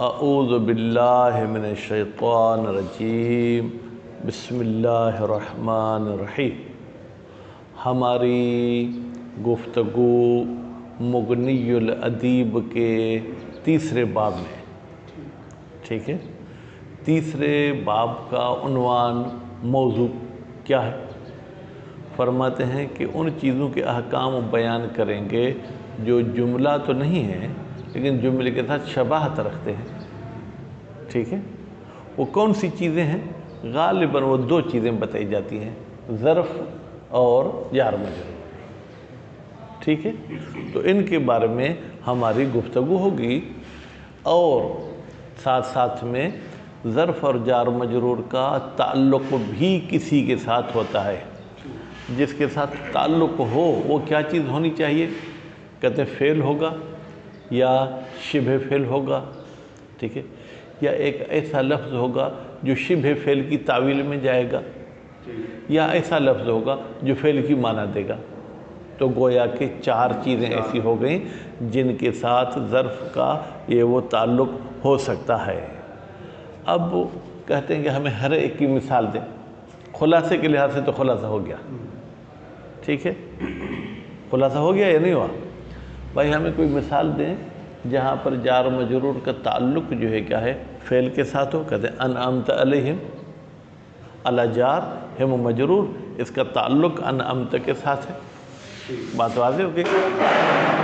اعوذ باللہ من الشیطان الرجیم بسم اللہ الرحمن الرحیم۔ ہماری گفتگو مغنی الادیب کے تیسرے باب میں، ٹھیک ہے، تیسرے باب کا عنوان موضوع کیا ہے؟ فرماتے ہیں کہ ان چیزوں کے احکام بیان کریں گے جو جملہ تو نہیں ہے لیکن جملے کے ساتھ شباہت رکھتے ہیں، ٹھیک ہے۔ وہ کون سی چیزیں ہیں؟ غالباً وہ دو چیزیں بتائی جاتی ہیں، ظرف اور جار مجرور، ٹھیک ہے۔ تو ان کے بارے میں ہماری گفتگو ہوگی، اور ساتھ ساتھ میں ظرف اور جار مجرور کا تعلق بھی کسی کے ساتھ ہوتا ہے۔ جس کے ساتھ تعلق ہو وہ کیا چیز ہونی چاہیے؟ کہتے ہیں فعل ہوگا یا شبہ فعل ہوگا، ٹھیک ہے، یا ایک ایسا لفظ ہوگا جو شبہ فعل کی تعویل میں جائے گا، یا ایسا لفظ ہوگا جو فعل کی معنی دے گا۔ تو گویا کہ چار چیزیں ایسی ہو گئیں جن کے ساتھ ظرف کا یہ وہ تعلق ہو سکتا ہے۔ اب کہتے ہیں کہ ہمیں ہر ایک کی مثال دیں۔ خلاصے کے لحاظ سے تو خلاصہ ہو گیا، ٹھیک ہے، خلاصہ ہو گیا یا نہیں ہوا؟ بھائی ہمیں کوئی مثال دیں جہاں پر جار مجرور کا تعلق جو ہے کیا ہے؟ فعل کے ساتھ ہو۔ کہتے ہیں انعمت علیہم، علی جار ہم مجرور، اس کا تعلق انعمت کے ساتھ ہے۔ بات واضح ہو گئی؟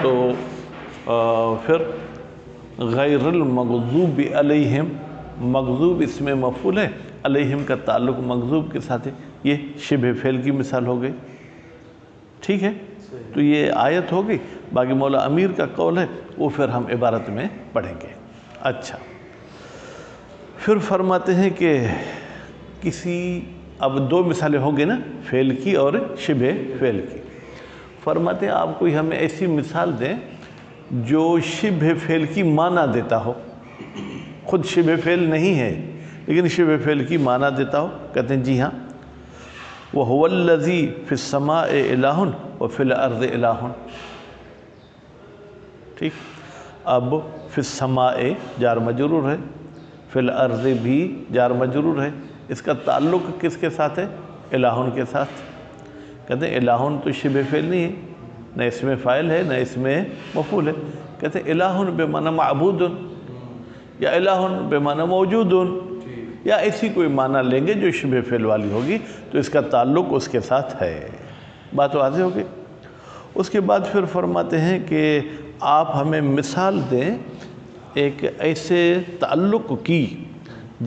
تو پھر غیر المغضوب علیہم، مغضوب اس میں مفعول ہے، علیہم کا تعلق مغضوب کے ساتھ ہے، یہ شبہ فعل کی مثال ہو گئی، ٹھیک ہے۔ تو یہ آیت ہوگی، باقی مولا امیر کا قول ہے وہ پھر ہم عبارت میں پڑھیں گے۔ اچھا، پھر فرماتے ہیں کہ اب دو مثالیں ہوں گی نا، فعل کی اور شبہ فعل کی۔ فرماتے ہیں آپ کوئی ہمیں ایسی مثال دیں جو شبہ فعل کی معنی دیتا ہو، خود شبہ فعل نہیں ہے لیکن شبہ فعل کی معنی دیتا ہو۔ کہتے ہیں جی ہاں، وَهُوَ الَّذِي فِي السَّمَاءِ إِلَٰهٌ وَفِي الْأَرْضِ إِلَٰهٌ، ٹھیک۔ اب فی السماء جار مجرور ہے، فی الارض بھی جار مجرور ہے، اس کا تعلق کس کے ساتھ ہے؟ الہٌ کے ساتھ۔ کہتے ہیں الہٌ تو شبہ فعل نہیں ہے، نہ اس میں فاعل ہے نہ اس میں مفعول ہے۔ کہتے ہیں الہٌ بمعنی معبود، یا الہٌ بمعنی موجود، یا ایسی کوئی معنی لیں گے جو شبہ فعل والی ہوگی، تو اس کا تعلق اس کے ساتھ ہے۔ بات واضح ہوگی؟ اس کے بعد پھر فرماتے ہیں کہ آپ ہمیں مثال دیں ایک ایسے تعلق کی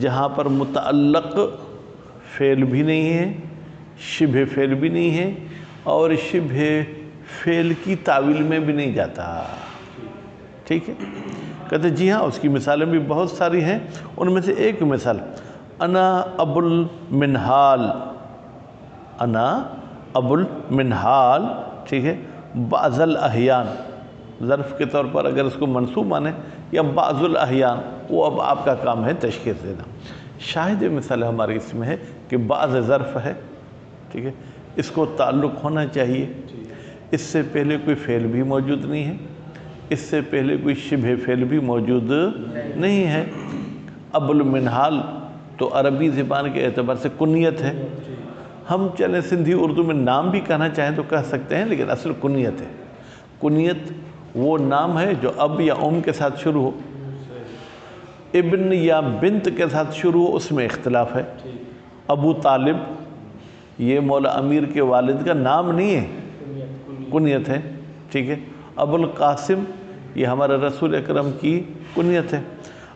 جہاں پر متعلق فعل بھی نہیں ہے، شبہ فعل بھی نہیں ہے، اور شبہ فعل کی تعویل میں بھی نہیں جاتا، ٹھیک ہے۔ کہتے ہیں جی ہاں، اس کی مثالیں بھی بہت ساری ہیں، ان میں سے ایک مثال انا ابو المنہال، انا ابو المنہال، ٹھیک ہے، بعض الاحیان، ظرف کے طور پر اگر اس کو منصوب مانے، یا بعض الاحیان، وہ اب آپ کا کام ہے تشخیص دینا۔ شاہد مثال ہماری اس میں ہے کہ بعض ظرف ہے، ٹھیک ہے، اس کو تعلق ہونا چاہیے، اس سے پہلے کوئی فعل بھی موجود نہیں ہے، اس سے پہلے کوئی شبہ فعل بھی موجود نہیں ہے۔ ابو المنہال تو عربی زبان کے اعتبار سے کنیت ہے، ہم چلیں سندھی اردو میں نام بھی کہنا چاہیں تو کہہ سکتے ہیں، لیکن اصل کنیت ہے۔ کنیت وہ نام ہے جو اب یا کے ساتھ شروع ہو، ابن یا بنت کے ساتھ شروع ہو، اس میں اختلاف ہے۔ ابو طالب یہ مولا امیر کے والد کا نام نہیں ہے، کنیت ہے، ٹھیک ہے۔ ابو القاسم یہ ہمارے رسول اکرم کی کنیت ہے۔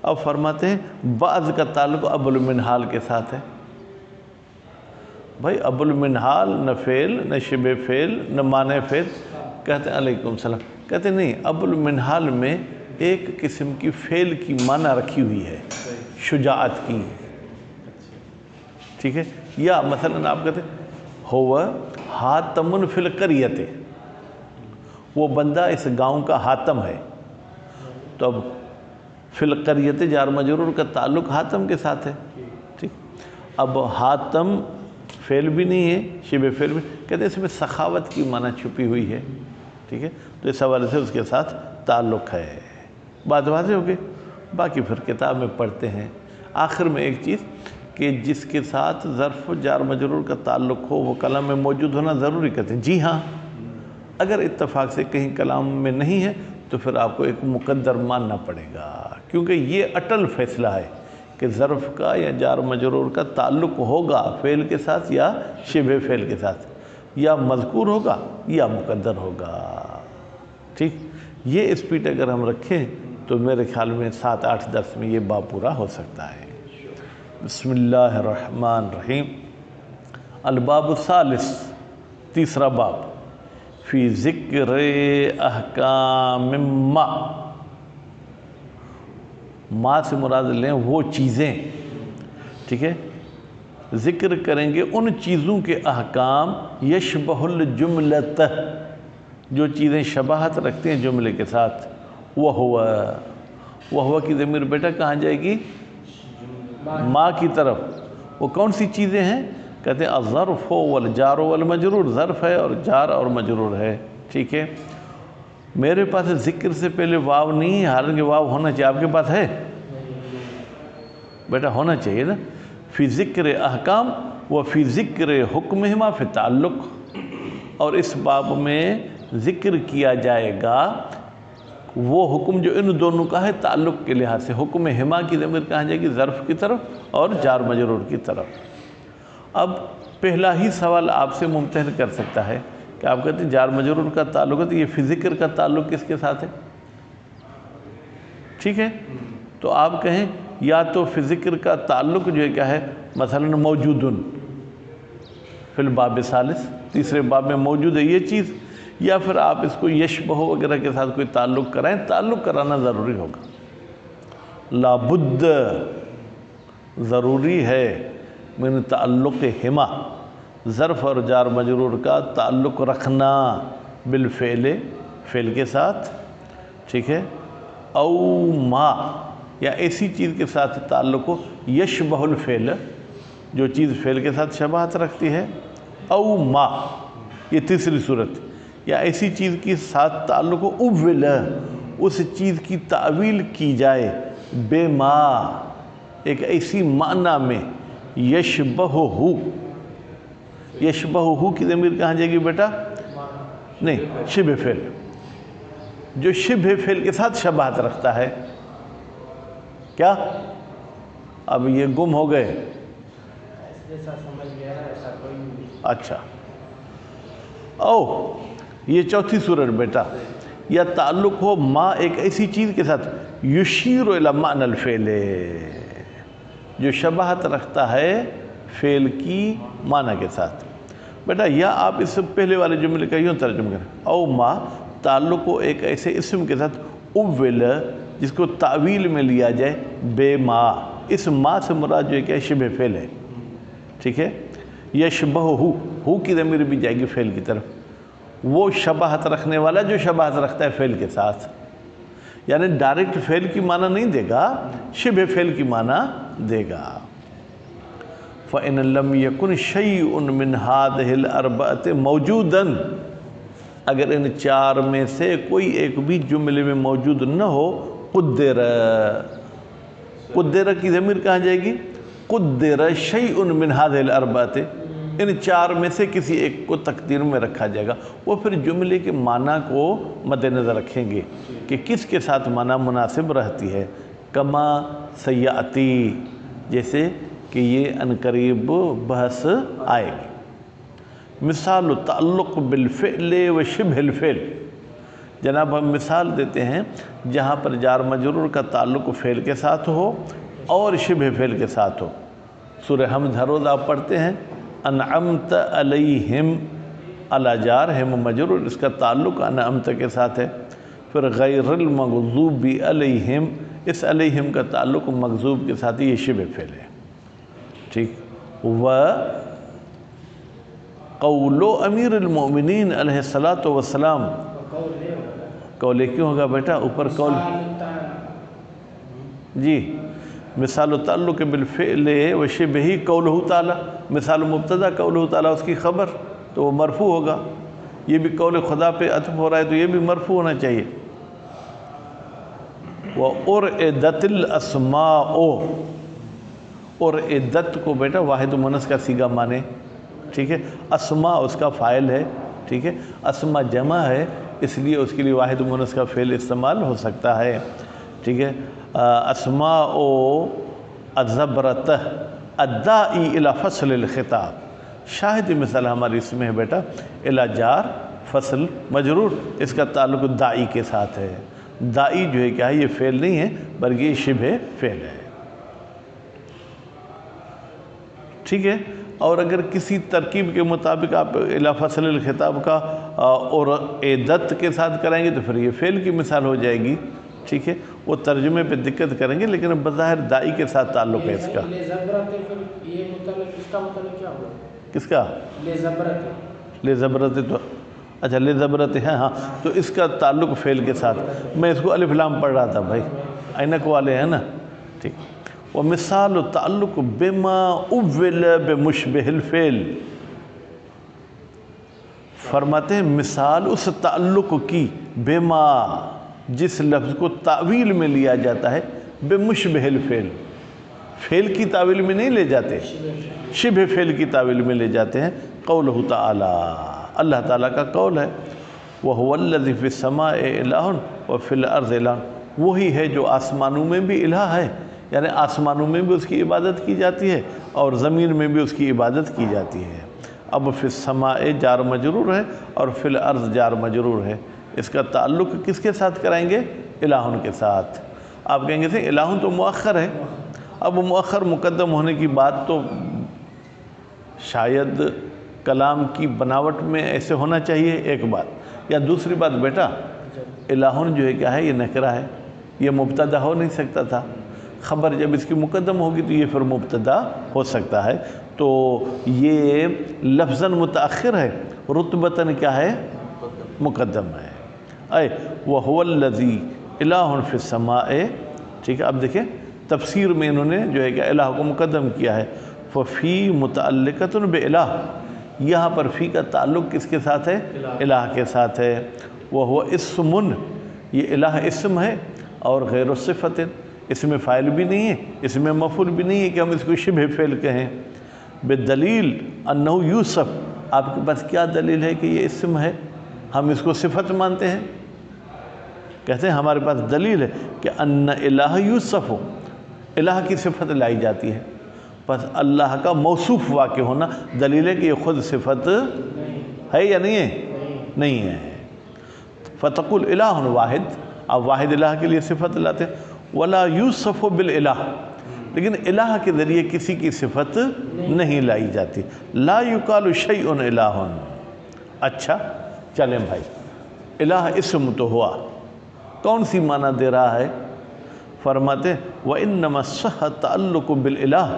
اب فرماتے ہیں بعض کا تعلق ابو المنہال کے ساتھ ہے۔ بھائی ابو المنہال نہ فعل نہ شبہ فعل نہ معنی فعل۔ کہتے ہیں علیکم السلام، کہتے ہیں نہیں، ابو المنہال میں ایک قسم کی فعل کی معنی رکھی ہوئی ہے، شجاعت کی، ٹھیک ہے۔ یا مثلا آپ کہتے ہیں ہوا حاتم فی القریۃ، وہ بندہ اس گاؤں کا حاتم ہے، تو اب فی القریۃ جار مجرور کا تعلق حاتم کے ساتھ ہے، ٹھیک۔ اب حاتم فعل بھی نہیں ہے، شبہ فعل بھی، کہتے ہیں اس میں سخاوت کی معنی چھپی ہوئی ہے، ٹھیک ہے، تو اس حوالے سے اس کے ساتھ تعلق ہے۔ بات واضح ہو گئی؟ باقی پھر کتاب میں پڑھتے ہیں۔ آخر میں ایک چیز کہ جس کے ساتھ ظرف جار مجرور کا تعلق ہو وہ کلام میں موجود ہونا ضروری کہتے ہیں۔ جی ہاں، اگر اتفاق سے کہیں کلام میں نہیں ہے تو پھر آپ کو ایک مقدر ماننا پڑے گا، کیونکہ یہ اٹل فیصلہ ہے کہ ظرف کا یا جار مجرور کا تعلق ہوگا فعل کے ساتھ یا شبہ فعل کے ساتھ، یا مذکور ہوگا یا مقدر ہوگا۔ ٹھیک، یہ اسپیڈ اگر ہم رکھیں تو میرے خیال میں 7-8 درس میں یہ باب پورا ہو سکتا ہے۔ بسم اللہ الرحمن الرحیم۔ الباب الثالث، تیسرا باب، فی ذکر احکام ما سے مراد لیں وہ چیزیں، ٹھیک ہے، ذکر کریں گے ان چیزوں کے احکام یشبہ الجملۃ، جو چیزیں شباہت رکھتے ہیں جملے کے ساتھ۔ وہو کی ضمیر بیٹا کہاں جائے گی؟ ما کی طرف۔ وہ کون سی چیزیں ہیں؟ کہتے ہیں الظرف والجار والمجرور، ظرف ہے اور جار اور مجرور ہے، ٹھیک ہے۔ میرے پاس ذکر سے پہلے واو نہیں ہے، حالانکہ واو ہونا چاہیے، آپ کے پاس ہے؟ بیٹا ہونا چاہیے نا۔ فی ذکر احکام و فی ذکر حکمہما فی تعلق، اور اس باب میں ذکر کیا جائے گا وہ حکم جو ان دونوں کا ہے تعلق کے لحاظ سے۔ حکم ہما کی ضمیر کہاں جائے گی؟ ظرف کی طرف اور جار مجرور کی طرف۔ اب پہلا ہی سوال آپ سے ممتحن کر سکتا ہے کہ آپ کہتے ہیں جار مجرور کا تعلق ہے، تو یہ فی ذکر کا تعلق کس کے ساتھ ہے؟ ٹھیک ہے، تو آپ کہیں یا تو فی ذکر کا تعلق جو ہے کیا ہے، مثلا موجودن فی الباب الثالث، تیسرے باب میں موجود ہے یہ چیز، یا پھر آپ اس کو یشبہ وغیرہ کے ساتھ کوئی تعلق کرائیں، تعلق کرانا ضروری ہوگا۔ لابد، ضروری ہے، من تعلق ہما، ظرف اور جار مجرور کا تعلق رکھنا بالفعل، فعل کے ساتھ، ٹھیک ہے، او ما، یا ایسی چیز کے ساتھ تعلق ہو یشبہ الفعل، جو چیز فعل کے ساتھ شباہت رکھتی ہے، او ما، یہ تیسری صورت، یا ایسی چیز کے ساتھ تعلق ہو اول، اس چیز کی تعویل کی جائے بے ما، ایک ایسی معنی میں، یشبہ ہو، یشبہ ہو کی ضمیر کہاں جائے گی بیٹا؟ نہیں، شبہ فعل، جو شبہ فعل کے ساتھ شباہت رکھتا ہے۔ کیا اب یہ گم ہو گئے؟ اچھا، او یہ چوتھی صورت بیٹا، یا تعلق ہو ما ایک ایسی چیز کے ساتھ یشیر الی معنی الفعل، جو شباہت رکھتا ہے فعل کی معنی کے ساتھ۔ بیٹا یا آپ اس سے پہلے والے جملے کا یوں ترجمہ کریں، او ما تعلق ہو ایک ایسے اسم کے ساتھ اول، جس کو تعویل میں لیا جائے بے ما، اس ما سے مراد جو ہے کہ شبہ فعل ہے، ٹھیک ہے، یشبہ ہو کی ضمیر بھی جائے گی فعل کی طرف، وہ شباہت رکھنے والا جو شباہت رکھتا ہے فعل کے ساتھ، یعنی ڈائریکٹ فعل کی معنی نہیں دے گا، شبہ فعل کی معنی دے گا۔ فَإِنَ لَمْ يَكُنْ شَيْءٌ مِّنْ هَذِهِ الْأَرْبَعَةِ مَوْجُودًا، اگر ان چار میں سے کوئی ایک بھی جملے میں موجود نہ ہو، قدر، قدر کی ضمیر کہاں جائے گی؟ قدر شیء من هذه الاربعة، ان چار میں سے کسی ایک کو تقدیر میں رکھا جائے گا۔ وہ پھر جملے کے معنی کو مد نظر رکھیں گے کہ کس کے ساتھ معنی مناسب رہتی ہے۔ کما سیاتی، جیسے کہ یہ عنقریب بحث آئے گی۔ مثال تعلق بالفعل و شبہ الفعل، جناب ہم مثال دیتے ہیں جہاں پر جار مجرور کا تعلق فعل کے ساتھ ہو اور شبہ فعل کے ساتھ ہو۔ سورہ حمد ہر روز آپ پڑھتے ہیں، انعمت علیہم، علی جار ہم مجرور، اس کا تعلق انعمت کے ساتھ ہے۔ پھر غیر المغضوب علیہم، اس علیہم کا تعلق مغضوب کے ساتھ، یہ شبہ فعل ہے، ٹھیک۔ و قول امیر المؤمنین علیہ الصلاۃ والسلام، قول کیوں ہوگا بیٹا؟ اوپر قول، جی، مثال تعلق بالفعل و شبہ قولہ تعالی، مثال مبتدا قولہ تعالی اس کی خبر، تو وہ مرفوع ہوگا۔ یہ بھی قول خدا پہ عطف ہو رہا ہے تو یہ بھی مرفوع ہونا چاہیے۔ وَأُرْعِدَتِ الْأَسْمَاءُ، اُرْعِدَت کو بیٹا واحد مؤنث کا صیغہ مانے، ٹھیک ہے، اسماء اس کا فاعل ہے، ٹھیک ہے، اسماء جمع ہے اس لیے اس کے لیے واحد مؤنث کا فعل استعمال ہو سکتا ہے، ٹھیک ہے۔ اسماء الزبرتہ الداعی الی فصل الخطاب، شاہد مثال ہماری اس میں ہے بیٹا الی جار فصل مجرور، اس کا تعلق داعی کے ساتھ ہے۔ داعی جو ہے کیا ہے، یہ فعل نہیں ہے بلکہ یہ شبہ فعل ہے، ٹھیک ہے۔ اور اگر کسی ترکیب کے مطابق آپ الی فصل الخطاب کا اور عدت کے ساتھ کریں گے تو پھر یہ فعل کی مثال ہو جائے گی، ٹھیک ہے۔ وہ ترجمے پہ دقت کریں گے لیکن بظاہر داعی کے ساتھ تعلق ہے اس کا۔ کس کا؟ لے زبرت، تو اچھا لے زبرت ہے، ہاں تو اس کا تعلق فعل کے ساتھ، میں اس کو الف لام پڑھ رہا تھا بھائی، عینک والے ہیں نا، ٹھیک۔ ومثال تعلق بما اول بمشبہ الفعل، فرماتے ہیں مثال اس تعلق کی بما، جس لفظ کو تعویل میں لیا جاتا ہے، بمشبہ الفعل، فعل کی تعویل میں نہیں لے جاتے، شبہ فعل کی تعویل میں لے جاتے ہیں۔ قولہ تعالی، اللہ تعالیٰ کا قول ہے، وَهُوَ الَّذِي فِي السَّمَاءِ إِلَٰهٌ وَفِي الْأَرْضِ إِلَٰهٌ، وہی ہے جو آسمانوں میں بھی الہ ہے، یعنی آسمانوں میں بھی اس کی عبادت کی جاتی ہے اور زمین میں بھی اس کی عبادت کی جاتی ہے۔ اب فی السماء جار مجرور ہے اور فی الارض جار مجرور ہے، اس کا تعلق کس کے ساتھ کرائیں گے؟ الہن کے ساتھ۔ آپ کہیں گے تھے الہن تو مؤخر ہے، اب مؤخر مقدم ہونے کی بات تو شاید کلام کی بناوٹ میں ایسے ہونا چاہیے، ایک بات، یا دوسری بات بیٹا الہن جو ہے کیا ہے، یہ نکرہ ہے، یہ مبتدا ہو نہیں سکتا تھا، خبر جب اس کی مقدم ہوگی تو یہ پھر مبتدا ہو سکتا ہے، تو یہ لفظاً متأخر ہے، رتبتاً کیا ہے، مقدم ہے۔ اے وَهُوَ الَّذِي إِلَٰهٌ فِي السَّمَاءِ، ٹھیک ہے۔ اب دیکھیں تفسیر میں انہوں نے جو ہے کہ الہ کو مقدم کیا ہے، فَفِي مُتَعَلِّقَةٌ بِإِلَٰهِ، یہاں پر فی کا تعلق کس کے ساتھ ہے؟ الہ کے ساتھ ہے۔ وَهُوَ اسم، یہ الہ اسم ہے اور غیر الصفت، اس میں فاعل بھی نہیں ہے، اس میں مفعول بھی نہیں ہے کہ ہم اس کو شبہ فعل کہیں۔ بالدلیل انہ یوسف، آپ کے پاس کیا دلیل ہے کہ یہ اسم ہے، ہم اس کو صفت مانتے ہیں؟ کہتے ہیں ہمارے پاس دلیل ہے کہ ان الہ یوسف، الہ کی صفت لائی جاتی ہے، بس اللہ کا موصوف واقع ہونا دلیل ہے کہ یہ خود صفت ہے یا نہیں ہے؟ نہیں ہے۔ فتقول الہ واحد، آپ واحد الہ کے لیے صفت لاتے ہیں، ولا یوسف بالالہ، لیکن الہ کے ذریعے کسی کی صفت نہیں لائی جاتی، لا یقال شیء الہ۔ اچھا چلیں بھائی، الہ اسم تو ہوا، کون سی معنی دے رہا ہے؟ فرماتے وَإِنَّمَا الصَّحَّ تَعَلُّقُ بِالْإِلَٰهِ،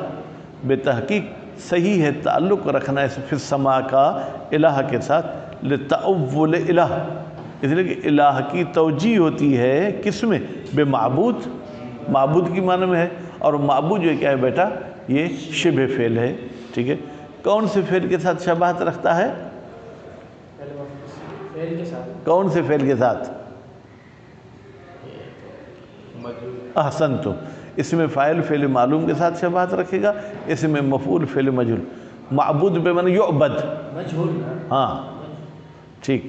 بتحقیق صحیح ہے تعلق رکھنا اس فی السماء کا الہ کے ساتھ، لِتَأَوُّلِ الہ، اس لیے کہ الہ کی توجیہ ہوتی ہے کس میں؟ بمعبود، معبود کی معنی میں ہے، اور معبود جو کیا ہے بیٹا، یہ شبہ فعل ہے، ٹھیک ہے۔ کون سے فعل کے ساتھ شباہت رکھتا ہے؟ کون سے فعل کے ساتھ؟ احسنتم، اس میں فاعل فعل معلوم کے ساتھ شباہت رکھے گا، اس میں مفعول فعل مجہول، معبود بے معنی یعبد، ہاں ٹھیک۔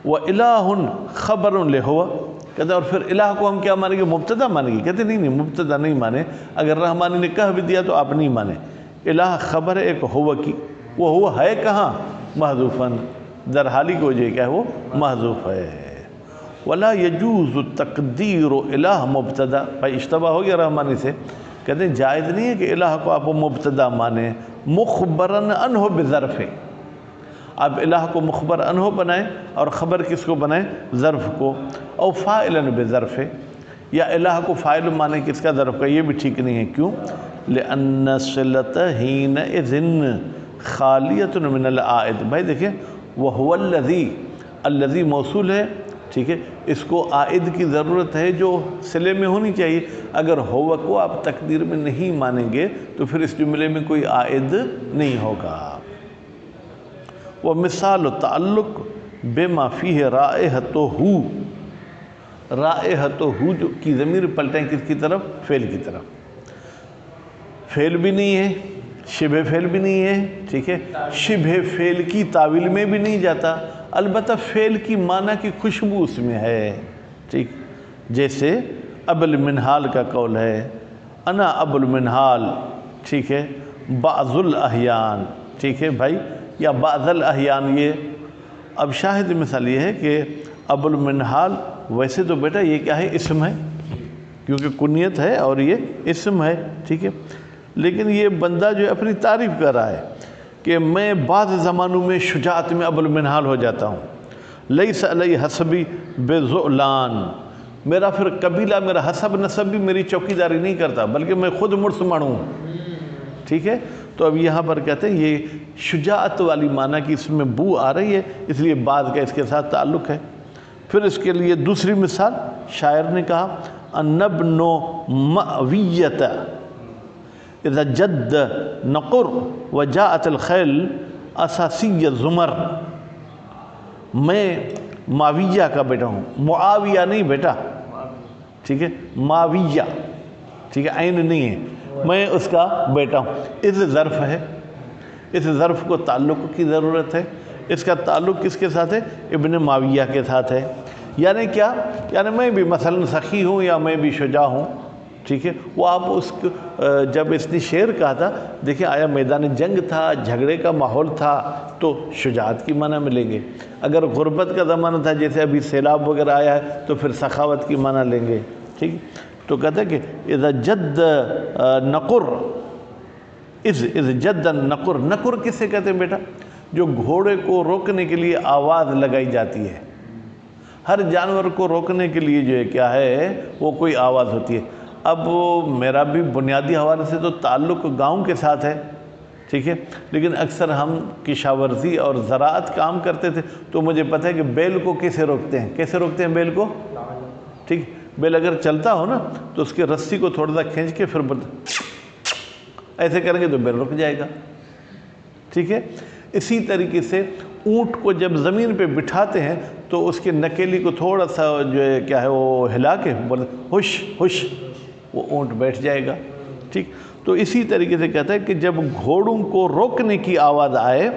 وَإِلَٰهٌ خَبَرٌ لِهُوَ، کہتے ہیں اور پھر الہ کو ہم کیا مانیں گے؟ مبتدا مانیں گے؟ کہتے ہیں نہیں مبتدا نہیں مانے، اگر رحمانی نے کہہ بھی دیا تو آپ نہیں مانے، الہ خبر ہے ایک ہوا کی، وہ ہوا ہے کہاں؟ محذوفاً، در حالی کو جو کیا ہے وہ محذوف ہے۔ وَلَا يَجُوزُ تَقْدِيرُ الہ مبتدا، بھائی اشتباہ ہو گیا رحمانی سے، کہتے ہیں جائز نہیں ہے کہ الہ کو آپ مبتدا مانیں، مخبراً عنہ بظرف، آپ الہ کو مخبر عنہ بنائیں اور خبر کس کو بنائیں؟ ظرف کو، او فاعلاً بظرف، یا الہ کو فاعل مانیں کس کا؟ ظرف کا، یہ بھی ٹھیک نہیں ہے، کیوں؟ لِأَنَّ صِلَةَ حِينَئِذٍ خَالِيَةٌ مِنَ الْعَائِدِ، بھائی دیکھیں وَهُوَ الَّذِي، الَّذِي موصول ہے، ٹھیک ہے، اس کو عائد کی ضرورت ہے جو صلے میں ہونی چاہیے، اگر ہوا کو آپ تقدیر میں نہیں مانیں گے تو پھر اس جملے میں کوئی عائد نہیں ہوگا۔ وَمِثَالُ تَعَلُّقُ بِمَا فِيهِ رَائِحَتُهُ، رائحتہ کی ضمیر پلٹیں کس کی طرف؟ فعل کی طرف. فعل بھی نہیں ہے، شبہ فعل بھی نہیں ہے، ٹھیک ہے، شبہ فعل کی تعویل میں بھی نہیں جاتا، البتہ فعل کی معنی کی خوشبو اس میں ہے. ٹھیک، جیسے ابو المنہال کا قول ہے انا ابو المنہال، ٹھیک ہے، بعض الاحیان، ٹھیک ہے بھائی، یا بعض الاحیان. یہ اب شاہد مثال یہ ہے کہ ابو المنہال ویسے تو بیٹا یہ کیا ہے؟ اسم ہے، کیونکہ کنیت ہے اور یہ اسم ہے، ٹھیک ہے، لیکن یہ بندہ جو ہے اپنی تعریف کر رہا ہے کہ میں بعض زمانوں میں شجاعت میں ابو المنہال ہو جاتا ہوں. لیس علی حسبی بذعلان، میرا پھر قبیلہ، میرا حسب نسب بھی میری چوکیداری نہیں کرتا، بلکہ میں خود مرسمن ہوں. ٹھیک ہے، تو اب یہاں پر کہتے ہیں یہ شجاعت والی معنی کی اس میں بو آ رہی ہے، اس لیے بعض کا اس کے ساتھ تعلق ہے. پھر اس کے لیے دوسری مثال شاعر نے کہا النبن مأویت اذا جد نقر وجاءت الخیل اساسی زمر. میں معاویہ کا بیٹا ہوں، معاویہ نہیں بیٹا، ٹھیک ہے، معاویہ، ٹھیک ہے، عین نہیں ہے، میں اس کا بیٹا ہوں. اس ظرف ہے، اس ظرف کو تعلق کی ضرورت ہے. اس کا تعلق کس کے ساتھ ہے؟ ابن معاویہ کے ساتھ ہے. یعنی کیا؟ یعنی میں بھی مثلا سخی ہوں یا میں بھی شجاع ہوں. ٹھیک ہے، وہ آپ اس جب اس نے شعر کہا تھا، دیکھیں آیا میدان جنگ تھا، جھگڑے کا ماحول تھا، تو شجاعت کی معنی ملیں گے. اگر غربت کا زمانہ تھا، جیسے ابھی سیلاب وغیرہ آیا ہے، تو پھر سخاوت کی معنی لیں گے. ٹھیک، تو کہتے ہیں کہ اذا جد نقر، اذ جد نقر. نقر کس سے کہتے ہیں بیٹا؟ جو گھوڑے کو روکنے کے لیے آواز لگائی جاتی ہے. ہر جانور کو روکنے کے لیے جو ہے کیا ہے، وہ کوئی آواز ہوتی ہے. اب میرا بھی بنیادی حوالے سے تو تعلق گاؤں کے ساتھ ہے، ٹھیک ہے، لیکن اکثر ہم کشاورزی اور زراعت کام کرتے تھے، تو مجھے پتہ ہے کہ بیل کو کیسے روکتے ہیں. کیسے روکتے ہیں بیل کو؟ ٹھیک، بیل اگر چلتا ہو نا تو اس کے رسی کو تھوڑا سا کھینچ کے پھر ایسے کریں گے تو بیل رک جائے گا. ٹھیک ہے، اسی طریقے سے اونٹ کو جب زمین پہ بٹھاتے ہیں تو اس کے نکیلی کو تھوڑا سا جو ہے کیا ہے وہ ہلا کے بولے ہوش ہوش، وہ اونٹ بیٹھ جائے گا. ٹھیک، تو اسی طریقے سے کہتا ہے کہ جب گھوڑوں کو روکنے کی آواز آئے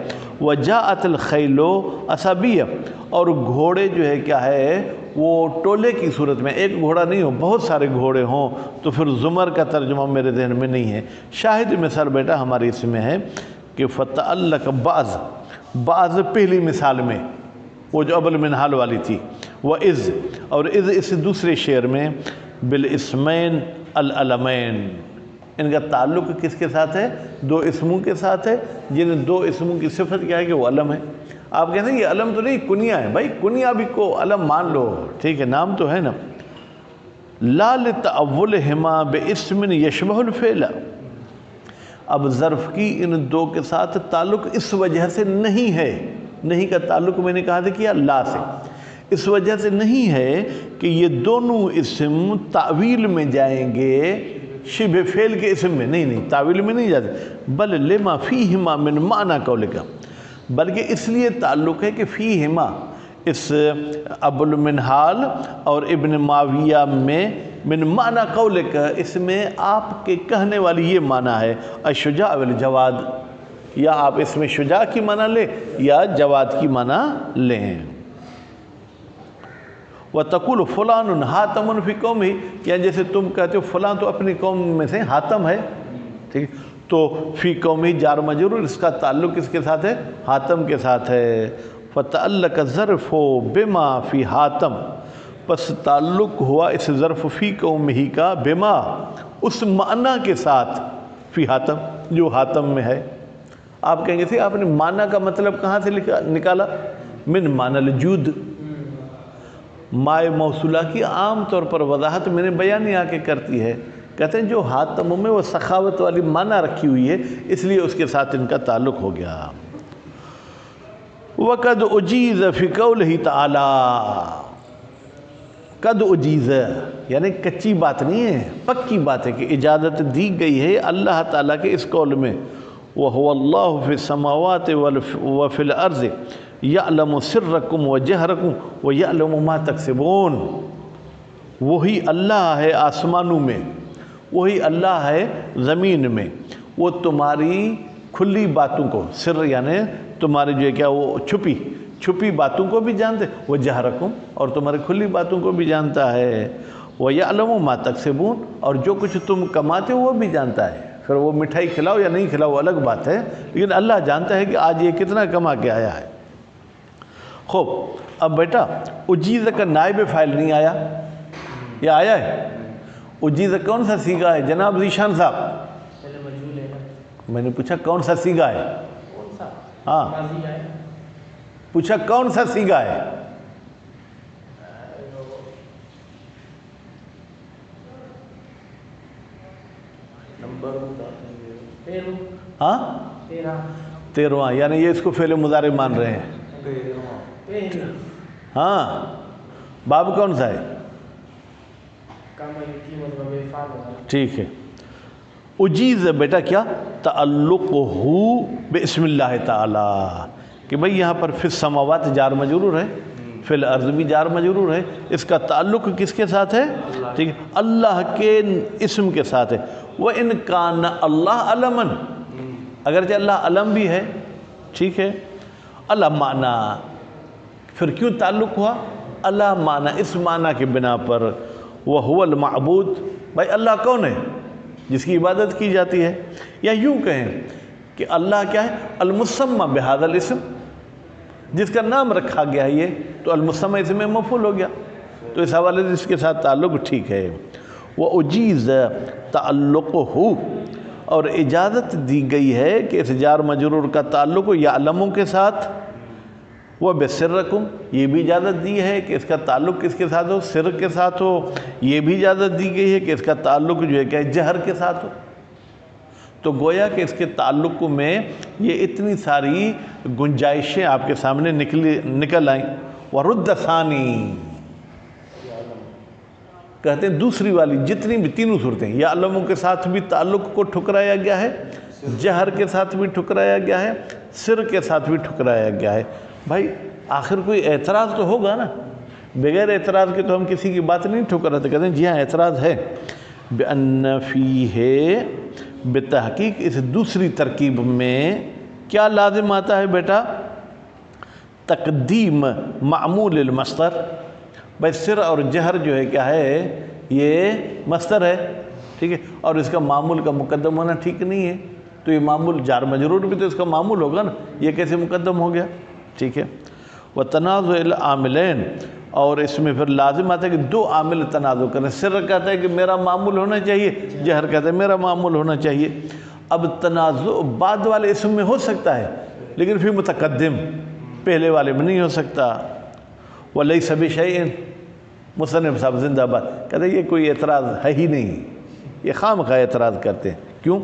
وجاءت الخیل اسابیہ، اور گھوڑے جو ہے کیا ہے وہ ٹولے کی صورت میں، ایک گھوڑا نہیں ہو، بہت سارے گھوڑے ہوں، تو پھر زمر کا ترجمہ میرے ذہن میں نہیں ہے. شاہد مثال بیٹا ہماری اس میں ہے کہ فتعلق بعض پہلی مثال میں، وہ جو ابو المنہال والی تھی، وَإِذْ، اور اذ اس دوسرے شعر میں بالاسمین العلمین. ان کا تعلق کس کے ساتھ ہے؟ دو اسموں کے ساتھ ہے، جن دو اسموں کی صفت کیا ہے کہ وہ علم ہے. آپ کہتے ہیں یہ علم تو نہیں، کنیہ ہے. بھائی کنیہ بھی کو علم مان لو، ٹھیک ہے، نام تو ہے نا. لا لتأولہما باسم یشبہ الفعل. اب ظرف کی ان دو کے ساتھ تعلق اس وجہ سے نہیں ہے، نہیں کا تعلق میں نے کہا تھا کیا لا سے، اس وجہ سے نہیں ہے کہ یہ دونوں اسم تعویل میں جائیں گے، شبہ فعل کے اسم میں نہیں، تعویل میں نہیں جاتے. بل لما فیہما من معنی قولک، بلکہ اس لیے تعلق ہے کہ فیہما، اس ابو المنہال اور ابن معاویہ میں، من معنی قولک، اس میں آپ کے کہنے والی یہ معنی ہے الشجاع والجواد، یا آپ اس میں شجاع کی معنی لیں یا جواد کی معنی لیں. وَتَقُولُ فُلَانٌ حَاتَمٌ فِي قَوْمِهِ، یا جیسے تم کہتے ہو فلاں تو اپنی قوم میں سے حاتم ہے. ٹھیک، تو فی قومی جار مجرور، اس کا تعلق کس کے ساتھ ہے؟ حاتم کے ساتھ ہے. فَتَعَلَّقَ الظَّرْفُ بِمَا فِي حاتم، پس تعلق ہوا اس ظرف فی قومہ کا بما، اس معنی کے ساتھ، فی حاتم، جو حاتم میں ہے. آپ کہیں گے تھے آپ نے معنی کا مطلب کہاں سے نکالا؟ من معنی الجود. مائے موصولہ کی عام طور پر وضاحت میں نے بیان آ کے کرتی ہے، کہتے ہیں جو حاتم میں وہ سخاوت والی معنی رکھی ہوئی ہے، اس لیے اس کے ساتھ ان کا تعلق ہو گیا. وَقَدْ أُجِيزَ فِي قَوْلِهِ تَعَالَى، قد اجیز یعنی کچی بات نہیں ہے، پکی بات ہے کہ اجازت دی گئی ہے اللہ تعالیٰ کے اس قول میں. وَهُوَ اللَّهُ فِي السَّمَاوَاتِ وَفِي الْأَرْضِ يَعْلَمُ سِرَّكُمْ وَجَهْرَكُمْ وَيَعْلَمُ مَا تَكْسِبُونَ. وہی اللہ ہے آسمانوں میں، وہی اللہ ہے زمین میں، وہ تمہاری کھلی باتوں کو، سر یعنی تمہاری جو ہے کیا وہ چھپی باتوں کو بھی جانتے، وہ جہرکم اور تمہاری کھلی باتوں کو بھی جانتا ہے، وَيَعْلَمُ مَا تَكْسِبُونَ اور جو کچھ تم کماتے ہو وہ بھی جانتا ہے۔ پھر وہ مٹھائی کھلاؤ یا نہیں کھلاؤ الگ بات ہے، لیکن اللہ جانتا ہے کہ آج یہ کتنا کما کے آیا ہے۔ خوب، اب بیٹا اجیز کا نائب فاعل نہیں آیا، یہ آیا ہے؟ اجیز کون سا سیگا ہے جناب ذیشان صاحب؟ میں نے پوچھا کون سا سیگا ہے؟ ہاں پوچھا کون سا سیگا ہے؟ ہاں 13واں، یعنی یہ اس کو فعل مضارع مان رہے ہیں۔ ہاں باب کون سا ہے؟ ٹھیک ہے۔ اجیز بیٹا کیا تعلق ہو بسم اللہ تعالی، کہ بھئی یہاں پر فی السماوات جار مجرور ہے، فی الارض بھی جار مجرور ہے، اس کا تعلق کس کے ساتھ ہے؟ ٹھیک ہے، اللہ کے اسم کے ساتھ ہے۔ وَإِنْ كَانَ اللَّهُ عَلَمًا، اگرچہ اللہ علم بھی ہے، ٹھیک ہے، اللہ معنی، پھر کیوں تعلق ہوا؟ اللہ معنی، اس معنی کے بنا پر، وَهُوَ الْمَعْبُودُ، بھائی اللہ کون ہے؟ جس کی عبادت کی جاتی ہے، یا یوں کہیں کہ اللہ کیا ہے؟ المسمى بهذا الاسم، جس کا نام رکھا گیا ہے یہ، تو المسمى اسم میں مفعول ہو گیا، تو اس حوالے سے اس کے ساتھ تعلق ٹھیک ہے۔ وَأُجِيزَ تَعَلُّقُهُ، اور اجازت دی گئی ہے کہ اس جار مجرور کا تعلق یعلموں کے ساتھ، وَبِسِرَّكُمْ، یہ بھی اجازت دی ہے کہ اس کا تعلق کس کے ساتھ ہو؟ سر کے ساتھ ہو، یہ بھی اجازت دی گئی ہے کہ اس کا تعلق جو ہے کہ جہر کے ساتھ ہو۔ تو گویا کہ اس کے تعلق میں یہ اتنی ساری گنجائشیں آپ کے سامنے نکل آئیں۔ وَرُدَّ ثَانِي، کہتے ہیں دوسری والی جتنی بھی تینوں صورتیں، یا علموں کے ساتھ بھی تعلق کو ٹھکرایا گیا ہے، جہر کے ساتھ بھی ٹھکرایا گیا ہے، سر کے ساتھ بھی ٹھکرایا گیا ہے۔ بھائی آخر کوئی اعتراض تو ہوگا نا، بغیر اعتراض کے تو ہم کسی کی بات نہیں ٹھکراتے، کہتے ہیں جی ہاں اعتراض ہے۔ بِأَنَّ فِيهِ، بتحقیق اس دوسری ترکیب میں کیا لازم آتا ہے بیٹا؟ تقدیم معمول المصدر، بھائی سر اور جہر جو ہے کیا ہے؟ یہ مصدر ہے، ٹھیک ہے، اور اس کا معمول کا مقدم ہونا ٹھیک نہیں ہے، تو یہ معمول جار مجرور بھی تو اس کا معمول ہوگا نا، یہ کیسے مقدم ہو گیا؟ ٹھیک ہے۔ وَتَنَازُعِ الْعَامِلَيْنِ، اور اس میں پھر لازم آتا ہے کہ دو عامل تنازع کریں، سر کہتا ہے کہ میرا معمول ہونا چاہیے، جہر کہتا ہے میرا معمول ہونا چاہیے۔ اب تنازع بعد والے اسم میں ہو سکتا ہے، لیکن پھر متقدم پہلے والے میں نہیں ہو سکتا۔ وَلَيْسَ بِشَيْءٍ، مصنف صاحب زندہ باد، کہتے ہیں یہ کوئی اعتراض ہے ہی نہیں، یہ خامخواہ اعتراض کرتے ہیں، کیوں؟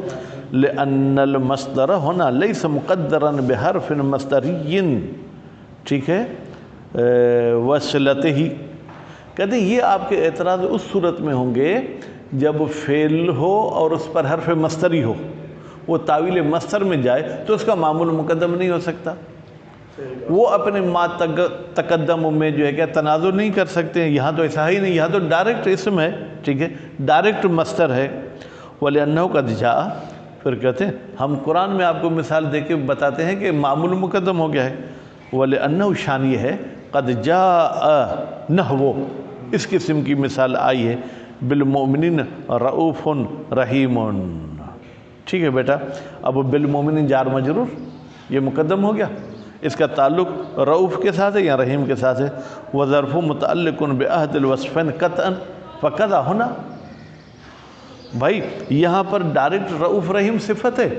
لِأَنَّ الْمَصْدَرَ هُنَا لَيْسَ مُقَدَّرًا بِحَرْفٍ مَصْدَرِيٍّ، ٹھیک ہے، وَصِلَتِهِ، کہتے ہیں یہ آپ کے اعتراض اس صورت میں ہوں گے جب فعل ہو اور اس پر حرف مصدری ہو، وہ تاویل مصدر میں جائے تو اس کا معمول مقدم نہیں ہو سکتا، وہ اپنے ما تقدم میں جو ہے کہ تنازع نہیں کر سکتے ہیں، یہاں تو ایسا ہی نہیں، یہاں تو ڈائریکٹ اسم ہے، ٹھیک ہے، ڈائریکٹ مصدر ہے۔ وَلِأَنَّهُ قَدْ جَاءَ، پھر کہتے ہیں ہم قرآن میں آپ کو مثال دے کے بتاتے ہیں کہ معمول مقدم ہو گیا ہے۔ وَلِأَنَّهُ، شان یہ ہے، قَدْ جَاءَ نَحْوُ، اس قسم کی مثال آئی ہے، بالمؤمنین رؤوف رحیم، ٹھیک ہے بیٹا۔ اب بالمؤمنین جار مجرور یہ مقدم ہو گیا، اس کا تعلق رؤوف کے ساتھ ہے یا رحیم کے ساتھ ہے۔ وظرف متعلق بعہد الوصفین قطعا فقضا، ہونا بھائی یہاں پر ڈائریکٹ رؤوف رحیم صفت ہے،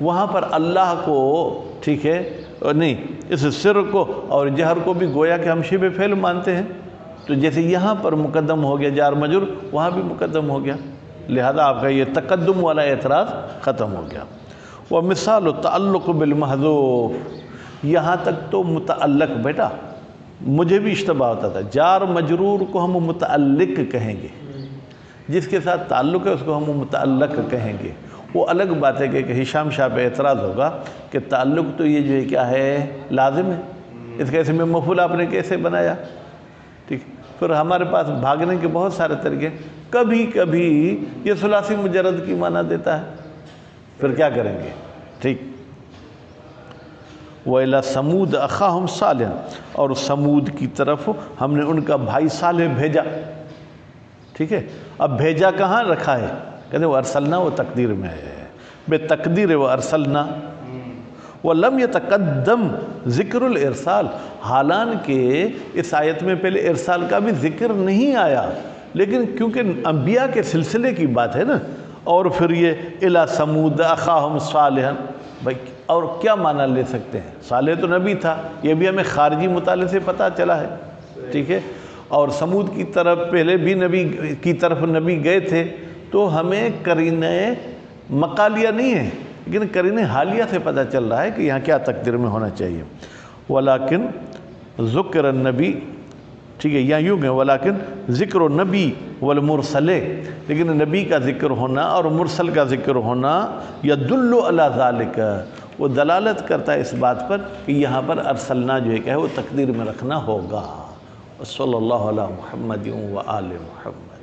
وہاں پر اللہ کو، ٹھیک ہے، نہیں، اس سر کو اور جہر کو بھی گویا کہ ہم شبہ فعل مانتے ہیں، تو جیسے یہاں پر مقدم ہو گیا جار مجرور، وہاں بھی مقدم ہو گیا، لہذا آپ کا یہ تقدم والا اعتراض ختم ہو گیا۔ ومثال تعلق بالمحذوف، یہاں تک تو متعلق، بیٹا مجھے بھی اشتباہ ہوتا تھا، جار مجرور کو ہم متعلق کہیں گے، جس کے ساتھ تعلق ہے اس کو ہم متعلق کہیں گے۔ وہ الگ بات ہے کہ ہشام شاہ پہ اعتراض ہوگا کہ تعلق تو یہ جو ہے کیا ہے، لازم ہے، اس کے اسم میں مفعول آپ نے کیسے بنایا، ٹھیک، پھر ہمارے پاس بھاگنے کے بہت سارے طریقے، کبھی کبھی یہ ثلاثی مجرد کی معنی دیتا ہے، پھر کیا کریں گے؟ ٹھیک. وَإِلَىٰ سَمُودَ أَخَاهُمْ صَالِحًا، اور سمود کی طرف ہم نے ان کا بھائی صالح بھیجا. ٹھیک ہے، اب بھیجا کہاں رکھا ہے؟ کہتے ہیں وہ ارسلنا، وہ تقدیر میں ہے، بے تقدیر وہ ارسلنا. وَلَمْ يَتَقَدَّمْ ذکر الارسال، حالانکہ اس آیت میں پہلے ارسال کا بھی ذکر نہیں آیا، لیکن کیونکہ انبیاء کے سلسلے کی بات ہے نا، اور پھر یہ اِلَىٰ ثَمُودَ أَخَاهُمْ صَالِحًا، بھائی اور کیا معنی لے سکتے ہیں؟ صالح تو نبی تھا، یہ بھی ہمیں خارجی مطالعے سے پتہ چلا ہے. ٹھیک ہے، اور سمود کی طرف پہلے بھی نبی کی طرف نبی گئے تھے، تو ہمیں قرینہ مقالیہ نہیں ہے، لیکن قرینہ حالیہ سے پتہ چل رہا ہے کہ یہاں کیا تقدیر میں ہونا چاہیے. ولیکن ذکر النبی، ٹھیک ہے، یہاں یوں گئے ولیکن ذکر النبی والمرسل، لیکن نبی کا ذکر ہونا اور مرسل کا ذکر ہونا یدل علی ذالک، وہ دلالت کرتا ہے اس بات پر کہ یہاں پر ارسلنا جو ہے کہ وہ تقدیر میں رکھنا ہوگا. صلی اللہ علی محمد و آل محمد.